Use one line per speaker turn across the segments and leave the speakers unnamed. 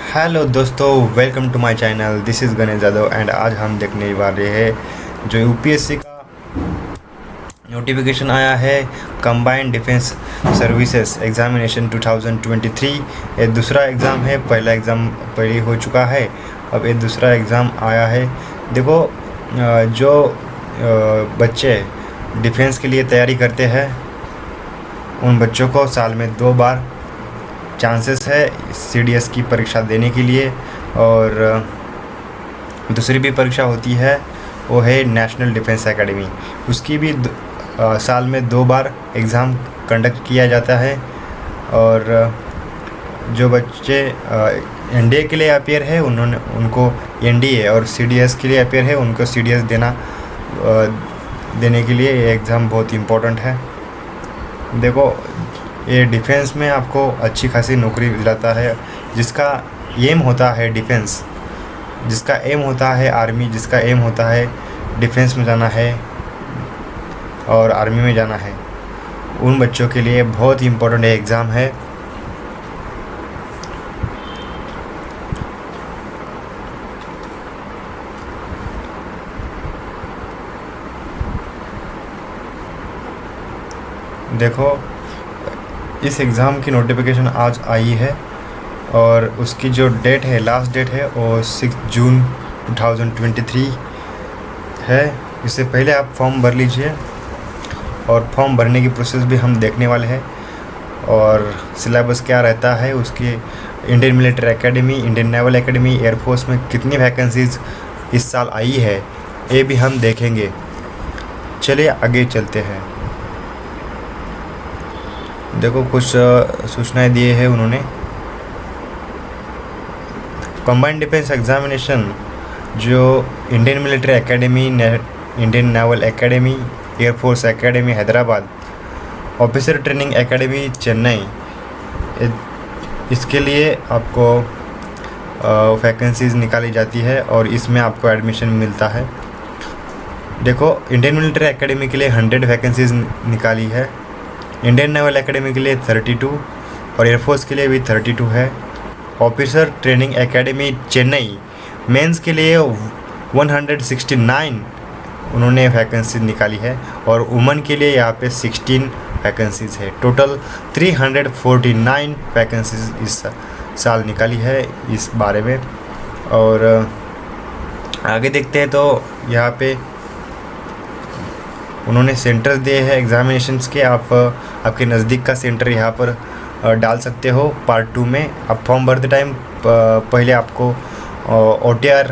Hello दोस्तों, welcome to my channel. This is Ganesh Yadav and आज हम देखने वाले हैं जो यूपीएससी का नोटिफिकेशन आया है कंबाइंड डिफेंस सर्विसेज एग्जामिनेशन 2023। ये दूसरा एग्ज़ाम है। पहला एग्ज़ाम पहले हो चुका है, अब ये दूसरा एग्ज़ाम आया है। देखो, जो बच्चे डिफेंस के लिए तैयारी करते हैं उन बच्चों को साल में 2 बार चांसेस है सीडीएस की परीक्षा देने के लिए, और दूसरी भी परीक्षा होती है वो है नेशनल डिफेंस एकेडमी। उसकी भी साल में 2 बार एग्ज़ाम कंडक्ट किया जाता है। और जो बच्चे एनडीए के लिए अपेयर है उनको एनडीए, और सीडीएस के लिए अपेयर है उनको सीडीएस देने के लिए ये एग्ज़ाम बहुत इम्पोर्टेंट है। देखो, ये डिफेंस में आपको अच्छी खासी नौकरी दिलाता है। जिसका एम होता है डिफेंस, जिसका एम होता है आर्मी, जिसका एम होता है डिफेंस में जाना है और आर्मी में जाना है, उन बच्चों के लिए बहुत इम्पोर्टेंट एग्ज़ाम है। देखो, इस एग्ज़ाम की नोटिफिकेशन आज आई है और उसकी जो डेट है, लास्ट डेट है, वो 6 जून 2023 है। इससे पहले आप फॉर्म भर लीजिए और फॉर्म भरने की प्रोसेस भी हम देखने वाले हैं, और सिलेबस क्या रहता है उसकी। Indian military academy, Indian naval academy, air force में कितनी वैकेंसीज़ इस साल आई है ये भी हम देखेंगे। चलिए आगे चलते हैं। देखो, कुछ सूचनाएं दिए हैं उन्होंने। कंबाइंड डिफेंस एग्जामिनेशन जो Indian military academy, Indian naval academy, air force academy Hyderabad, officer training academy Chennai, इसके लिए आपको वैकेंसीज़ निकाली जाती है और इसमें आपको एडमिशन मिलता है। देखो, इंडियन मिलिट्री एकेडमी के लिए 100 वैकेंसीज़ निकाली है, इंडियन नेवल एकेडमी के लिए 32 और एयरफोर्स के लिए भी 32 है। Officer training academy Chennai men's के लिए 169 उन्होंने वैकेंसी निकाली है, और वुमेन के लिए यहाँ पे 16 वैकेंसीज़ है। टोटल 349 वैकेंसीज़ इस साल निकाली है इस बारे में। और आगे देखते हैं तो यहाँ पे उन्होंने सेंटर्स दिए हैं एग्जामिनेशंस के। आपके नज़दीक का सेंटर यहाँ पर डाल सकते हो। पार्ट 2 में आप फॉर्म भरते टाइम पहले आपको OTR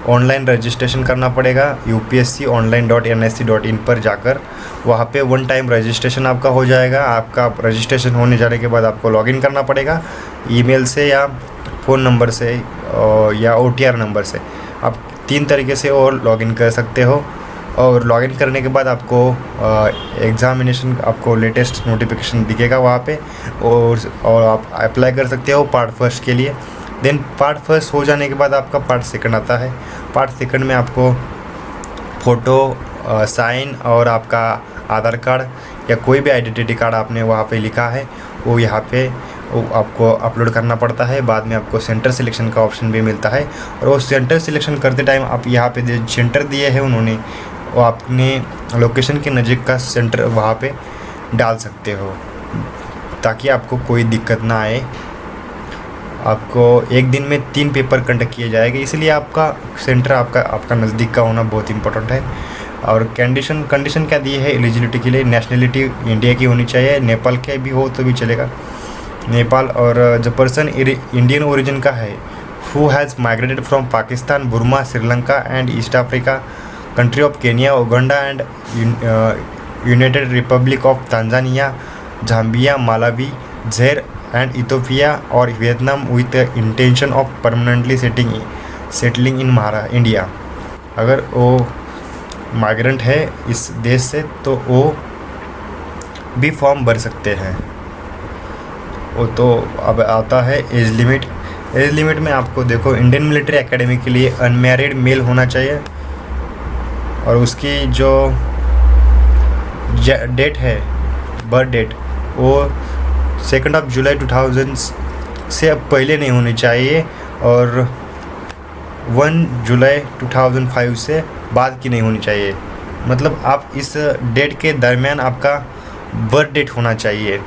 ऑनलाइन रजिस्ट्रेशन करना पड़ेगा। upsconline.nsc.in पर जाकर वहाँ पे 1 टाइम रजिस्ट्रेशन आपका हो जाएगा। आपका रजिस्ट्रेशन होने जाने के बाद आपको लॉगिन करना पड़ेगा ईमेल से या फ़ोन नंबर से या OTR नंबर से। आप 3 तरीके से और लॉगिन कर सकते हो, और लॉगिन करने के बाद आपको एग्ज़ामिनेशन, आपको लेटेस्ट नोटिफिकेशन दिखेगा वहाँ पे, और आप अप्लाई कर सकते हो पार्ट फर्स्ट के लिए। देन पार्ट फर्स्ट हो जाने के बाद आपका पार्ट सेकंड आता है। पार्ट सेकंड में आपको फ़ोटो, साइन और आपका आधार कार्ड या कोई भी आइडेंटिटी कार्ड आपने वहाँ पे लिखा है वो यहाँ पे आपको अपलोड करना पड़ता है। बाद में आपको सेंटर सिलेक्शन का ऑप्शन भी मिलता है, और वो सेंटर सिलेक्शन करते टाइम आप यहाँ पे जो सेंटर दिए हैं उन्होंने, वो अपने लोकेशन के नज़दीक का सेंटर वहाँ पे डाल सकते हो ताकि आपको कोई दिक्कत ना आए। आपको एक दिन में 3 पेपर कंडक्ट किए जाएंगे, इसलिए आपका सेंटर आपका नज़दीक का होना बहुत इंपॉर्टेंट है। और कंडीशन क्या दी है एलिजिबिलिटी के लिए? नेशनलिटी इंडिया की होनी चाहिए, नेपाल के भी हो तो भी चलेगा, नेपाल। और जो पर्सन इंडियन ओरिजिन का है, who has migrated from Pakistan, Burma, Sri Lanka and East Africa, country of Kenya, Uganda and United Republic of Tanzania, Zambia, Malawi, Zaire and Ethiopia और Vietnam with intention of permanently settling in India. अगर वो migrant है इस देश से तो वो भी फॉर्म भर सकते हैं। वो तो अब आता है एज लिमिट। एज लिमिट में आपको देखो, इंडियन मिलिट्री एकेडमी के लिए अनमैरिड मेल होना चाहिए, और उसकी जो डेट है, बर्थ डेट, वो 2 जुलाई से पहले नहीं होनी चाहिए और 1 जुलाई 2005 से बाद की नहीं होनी चाहिए। मतलब आप इस डेट के दरमियान आपका बर्थ डेट होना चाहिए।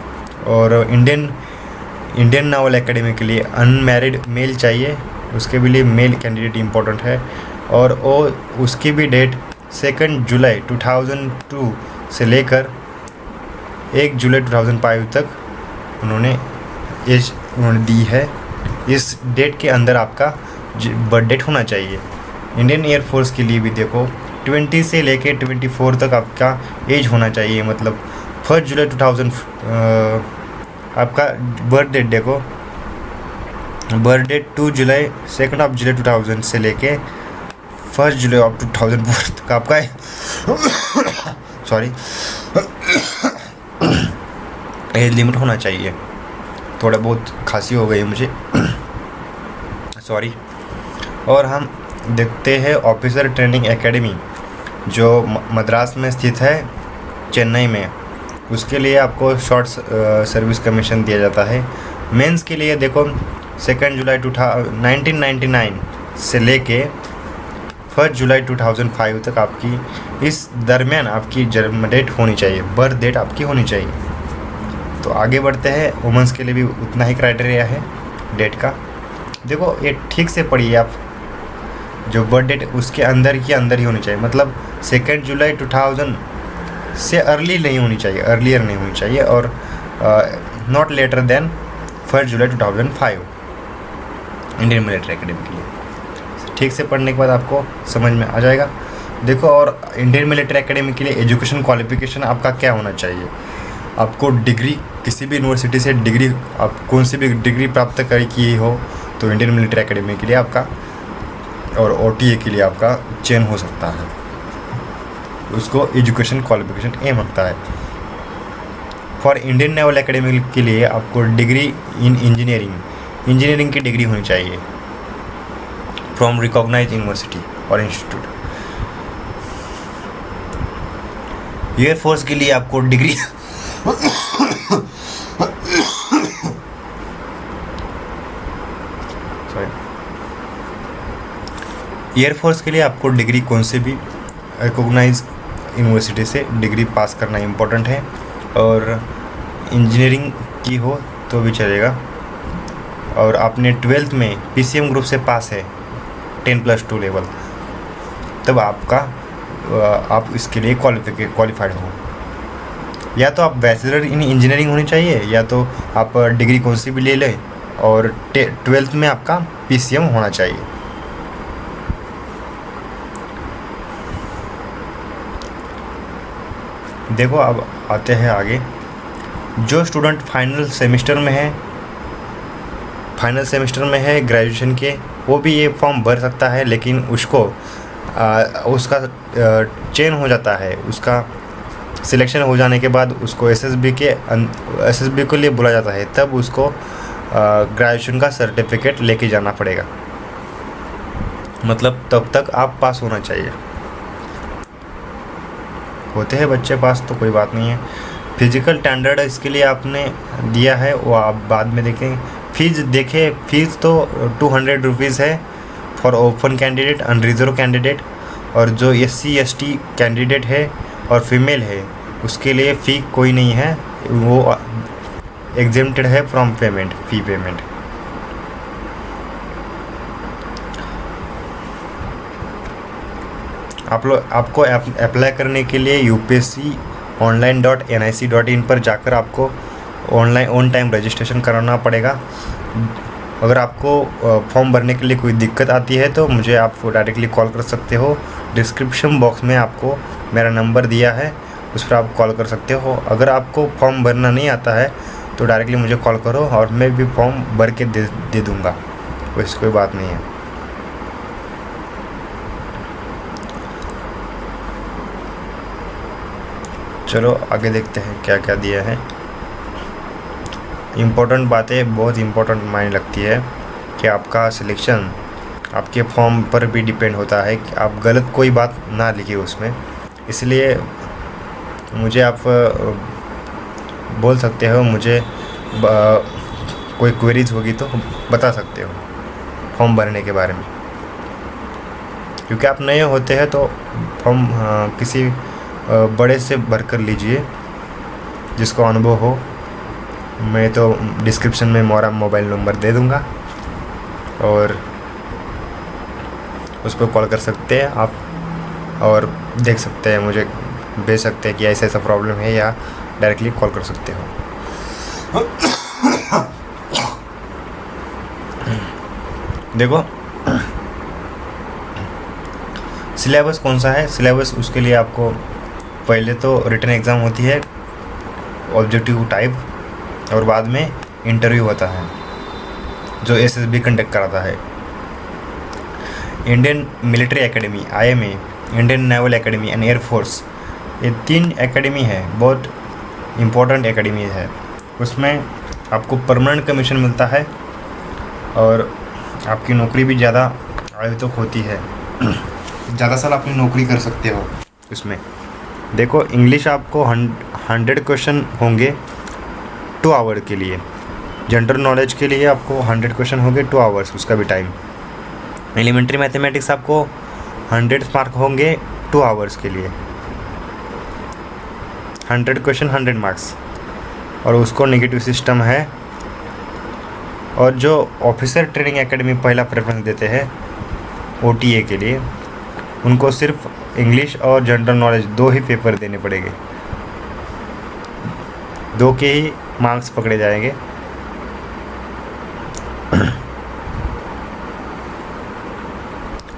और इंडियन नावल एकेडमी के लिए अनमैरिड मेल चाहिए, उसके भी लिए मेल कैंडिडेट इम्पोर्टेंट है। और वो उसकी भी डेट 2 जुलाई 2002 से लेकर 1 जुलाई 2005 तक उन्होंने एज दी है। इस डेट के अंदर आपका बर्थ डेट होना चाहिए। इंडियन एयरफोर्स के लिए भी देखो 20 से लेके 24 तक आपका एज होना चाहिए। मतलब 1 जुलाई 2000 आपका बर्थ डेट देखो, बर्थ डेट 2 जुलाई 2 जुलाई 2000 से लेके 1 जुलाई ऑफ 2004 तक आपका सॉरी एज लिमिट होना चाहिए। थोड़ा बहुत खांसी हो गई है मुझे सॉरी। और हम देखते हैं ऑफिसर ट्रेनिंग एकेडमी जो मद्रास में स्थित है, चेन्नई में। उसके लिए आपको शॉर्ट सर्विस कमीशन दिया जाता है। मेंस के लिए देखो 2 जुलाई 1999 से लेके 1 जुलाई 2005 तक आपकी इस दरमियान आपकी जन्म डेट होनी चाहिए, बर्थ डेट आपकी होनी चाहिए। तो आगे बढ़ते हैं। वुमेंस के लिए भी उतना ही क्राइटेरिया है डेट का। देखो ये ठीक से पढ़िए आप, जो बर्थ डेट उसके अंदर ही होनी चाहिए। मतलब 2 जुलाई 2000 से अर्ली नहीं होनी चाहिए, अर्लियर नहीं होनी चाहिए। और not later than 1 July 2005 Indian military academy के लिए। ठीक से पढ़ने के बाद आपको समझ में आ जाएगा। देखो, और इंडियन मिलिट्री एकेडमी के लिए एजुकेशन क्वालिफिकेशन आपका क्या होना चाहिए। आपको डिग्री, किसी भी यूनिवर्सिटी से डिग्री, आप कौन सी भी डिग्री प्राप्त की हो तो इंडियन मिलिट्री एकेडमी के लिए आपका और OTA के लिए आपका चयन हो सकता है। उसको एजुकेशन क्वालिफिकेशन एम रखता है। फॉर इंडियन नेवल एकेडमी के लिए आपको डिग्री इन इंजीनियरिंग की डिग्री होनी चाहिए फ्रॉम रिकॉग्नाइज्ड यूनिवर्सिटी और इंस्टीट्यूट। एयरफोर्स के लिए आपको डिग्री एयरफोर्स के लिए आपको डिग्री कौन से भी रिकॉग्नाइज यूनिवर्सिटी से डिग्री पास करना इम्पोर्टेंट है। और इंजीनियरिंग की हो तो भी चलेगा। और आपने 12th में PCM ग्रुप से पास है 10+2 लेवल, तब आप इसके लिए क्वालिफाइड हो। या तो आप बैचलर इन इंजीनियरिंग होनी चाहिए, या तो आप डिग्री कौन सी भी ले लें और 12th में आपका PCM होना चाहिए। देखो, अब आते हैं आगे। जो स्टूडेंट फाइनल सेमेस्टर में है ग्रेजुएशन के, वो भी ये फॉर्म भर सकता है। लेकिन उसका चयन हो जाता है, उसका सिलेक्शन हो जाने के बाद उसको SSB के लिए बुला जाता है। तब उसको ग्रेजुएशन का सर्टिफिकेट लेके जाना पड़ेगा। मतलब तब तक आप पास होना चाहिए। होते हैं बच्चे पास तो कोई बात नहीं है। फिजिकल स्टैंडर्ड इसके लिए आपने दिया है, वो आप बाद में देखें। फीस तो 200 रुपीज़ है for open candidate, unreserved candidate. और जो SC/ST कैंडिडेट है और फीमेल है उसके लिए फ़ी कोई नहीं है, वो एग्जेम्प्टेड है फ्रॉम फी पेमेंट। आपको अप्लाई करने के लिए UPSC online.nic.in पर जाकर आपको ऑन टाइम रजिस्ट्रेशन कराना पड़ेगा। अगर आपको फॉर्म भरने के लिए कोई दिक्कत आती है तो मुझे आप डायरेक्टली कॉल कर सकते हो। डिस्क्रिप्शन बॉक्स में आपको मेरा नंबर दिया है, उस पर आप कॉल कर सकते हो। अगर आपको फॉर्म भरना नहीं आता है तो डायरेक्टली मुझे कॉल करो और मैं भी फॉर्म भर के दे दूँगा, वैसे कोई बात नहीं है। चलो आगे देखते हैं क्या क्या दिया है। इम्पोर्टेंट बातें, बहुत इम्पोर्टेंट मायने लगती है कि आपका सिलेक्शन आपके फॉर्म पर भी डिपेंड होता है कि आप गलत कोई बात ना लिखिए उसमें। इसलिए मुझे आप बोल सकते हो, मुझे कोई क्वेरीज होगी तो बता सकते हो फॉर्म भरने के बारे में। क्योंकि आप नए होते हैं तो फॉर्म किसी बड़े से भर कर लीजिए जिसको अनुभव हो। मैं तो डिस्क्रिप्शन में मेरा मोबाइल नंबर दे दूँगा और उस पर कॉल कर सकते हैं आप और देख सकते हैं, मुझे भेज सकते हैं कि ऐसा ऐसा प्रॉब्लम है, या डायरेक्टली कॉल कर सकते हो। देखो सिलेबस कौन सा है। सिलेबस उसके लिए आपको पहले तो रिटन एग्ज़ाम होती है ऑब्जेक्टिव टाइप, और बाद में इंटरव्यू होता है जो एसएसबी कंडक्ट कराता है। Indian military academy IMA, Indian naval academy and air force, ये 3 एकेडमी है, बहुत इम्पोर्टेंट एकेडमी है। उसमें आपको परमानेंट कमीशन मिलता है और आपकी नौकरी भी ज़्यादा आयु तक होती है, ज़्यादा साल अपनी नौकरी कर सकते हो इसमें। देखो इंग्लिश आपको 100 क्वेश्चन होंगे 2 आवर के लिए। जनरल नॉलेज के लिए आपको 100 क्वेश्चन होंगे 2 आवर्स, उसका भी टाइम। एलिमेंट्री मैथमेटिक्स आपको 100 मार्क होंगे 2 आवर्स के लिए, 100 क्वेश्चन 100 मार्क्स, और उसको नेगेटिव सिस्टम है। और जो ऑफिसर ट्रेनिंग एकेडमी पहला प्रेफरेंस देते हैं OTA के लिए, उनको सिर्फ इंग्लिश और जनरल नॉलेज 2 ही पेपर देने पड़ेंगे, 2 के ही मार्क्स पकड़े जाएंगे।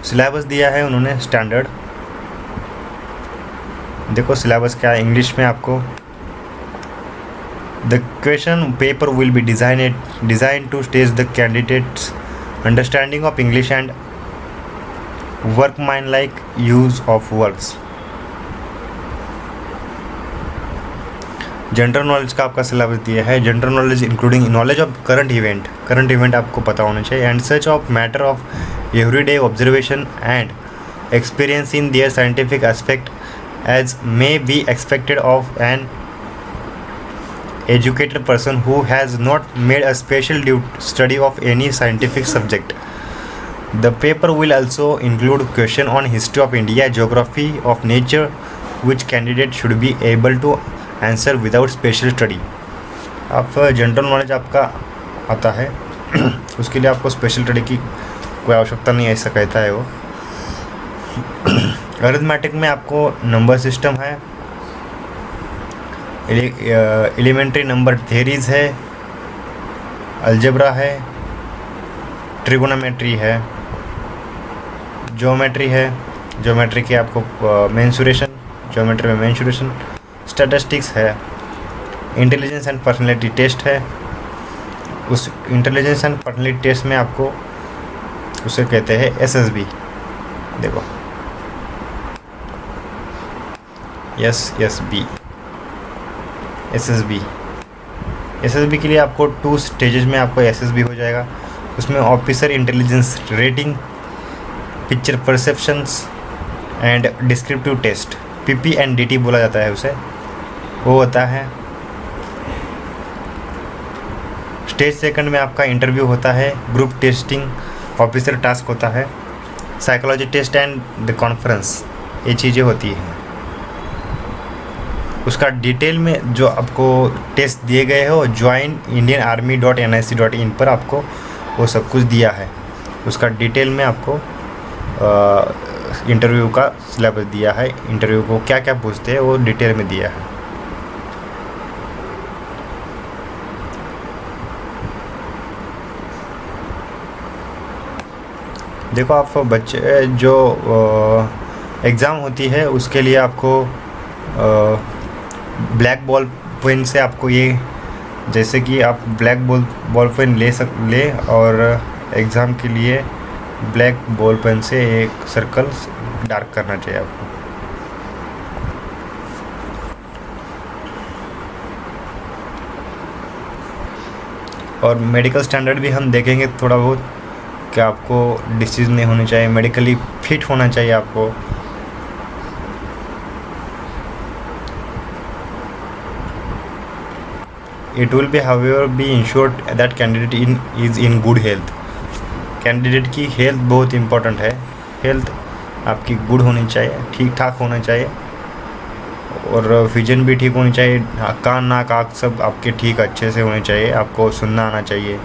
सिलेबस दिया है उन्होंने स्टैंडर्ड। देखो सिलेबस क्या है। इंग्लिश में आपको the question paper will be design to test the candidates understanding of English and work mind like use of words. General knowledge का आपका सिलेबस दिया है। General knowledge including knowledge of current event आपको पता होना चाहिए, and such of matter of everyday observation and experience in their scientific aspect as may be expected of an educated person who has not made a special study of any scientific subject. The paper will also include question on history of India, geography of nature, which candidate should be able to answer without special study. आप general knowledge आपका आता है उसके लिए आपको special study की कोई आवश्यकता नहीं है, ऐसा कहता है वो। अरिथमेटिक में आपको नंबर सिस्टम है, एलिमेंट्री नंबर थेरीज है, अलजेब्रा है, ट्रिगोनोमेट्री है, ज्योमेट्री है, ज्योमेट्री की आपको मेंसुरेशन, ज्योमेट्री में मेंसुरेशन, स्टैटिस्टिक्स है, इंटेलिजेंस एंड पर्सनालिटी टेस्ट है। उस इंटेलिजेंस एंड पर्सनालिटी टेस्ट में आपको उसे कहते हैं SSB। देखो SSB के लिए आपको 2 स्टेजेस में आपको SSB हो जाएगा। उसमें officer intelligence rating, picture perceptions and descriptive test, PP and DT बोला जाता है उसे, वो होता है। स्टेज सेकंड में आपका इंटरव्यू होता है, ग्रुप टेस्टिंग, ऑफिसर टास्क होता है, psychology test and the conference, ये चीज़ें होती हैं। उसका डिटेल में जो आपको टेस्ट दिए गए हो joinIndianArmy.nic.in पर आपको वो सब कुछ दिया है। उसका डिटेल में आपको इंटरव्यू का सिलेबस दिया है, इंटरव्यू को क्या क्या पूछते हैं वो डिटेल में दिया है। देखो आप बच्चे जो एग्ज़ाम होती है उसके लिए आपको ब्लैक बॉल पेन से आपको ये, जैसे कि आप ब्लैक बॉल पेन ले और एग्ज़ाम के लिए ब्लैक बॉल पेन से एक सर्कल डार्क करना चाहिए आपको। और मेडिकल स्टैंडर्ड भी हम देखेंगे थोड़ा बहुत, कि आपको डिसीज़ नहीं होनी चाहिए, मेडिकली फिट होना चाहिए आपको। It will be however be ensured that candidate is in good health. Candidate की हेल्थ बहुत इम्पोर्टेंट है। हेल्थ आपकी गुड होनी चाहिए, ठीक ठाक होना चाहिए, और विजन भी ठीक होनी चाहिए। कान नाक आँख सब आपके ठीक अच्छे से होने चाहिए, आपको सुनना आना चाहिए।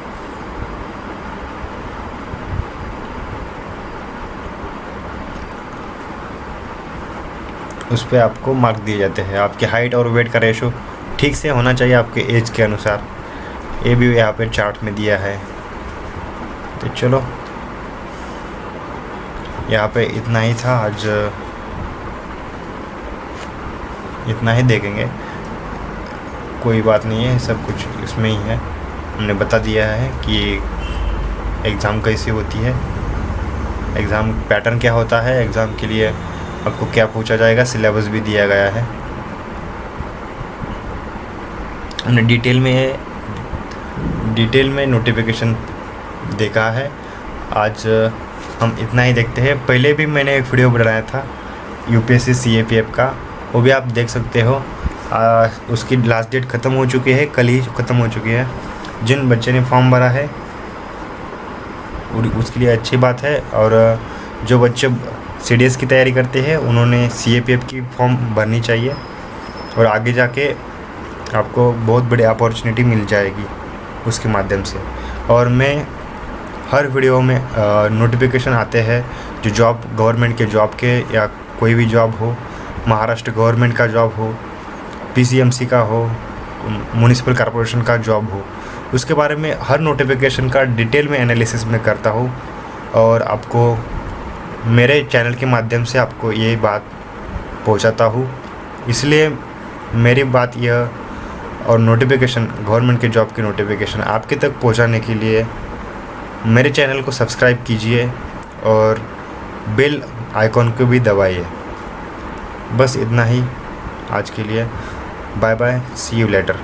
उस पर आपको मार्क दिए जाते हैं। आपकी हाइट और वेट का रेशो ठीक से होना चाहिए आपके एज के अनुसार। ये भी यहाँ पे चार्ट में दिया है। तो चलो यहाँ पे इतना ही था, आज इतना ही देखेंगे, कोई बात नहीं है, सब कुछ इसमें ही है। हमने बता दिया है कि एग्ज़ाम कैसी होती है, एग्ज़ाम पैटर्न क्या होता है, एग्ज़ाम के लिए आपको क्या पूछा जाएगा, सिलेबस भी दिया गया है। हमने डिटेल में नोटिफिकेशन देखा है। आज हम इतना ही देखते हैं। पहले भी मैंने एक वीडियो बनाया था यूपीएससी CAPF का, वो भी आप देख सकते हो। उसकी लास्ट डेट ख़त्म हो चुकी है, कल ही ख़त्म हो चुकी है। जिन बच्चे ने फॉर्म भरा है उसके लिए अच्छी बात है, और जो बच्चे CDS की तैयारी करते हैं उन्होंने CAPF की फॉर्म भरनी चाहिए, और आगे जाके आपको बहुत बड़ी अपॉर्चुनिटी मिल जाएगी उसके माध्यम से। और मैं हर वीडियो में नोटिफिकेशन आते हैं जो जॉब, गवर्नमेंट के जॉब के, या कोई भी जॉब हो, महाराष्ट्र गवर्नमेंट का जॉब हो, PCMC का हो, म्युनिसिपल कॉर्पोरेशन का जॉब हो, उसके बारे में हर नोटिफिकेशन का डिटेल में एनालिसिस में करता हूँ, और आपको मेरे चैनल के माध्यम से आपको ये बात पहुँचाता हूँ। इसलिए मेरी बात यह, और नोटिफिकेशन, गवर्नमेंट के जॉब की नोटिफिकेशन आपके तक पहुँचाने के लिए मेरे चैनल को सब्सक्राइब कीजिए और बेल आइकॉन को भी दबाइए। बस इतना ही आज के लिए। Bye bye, see you letter.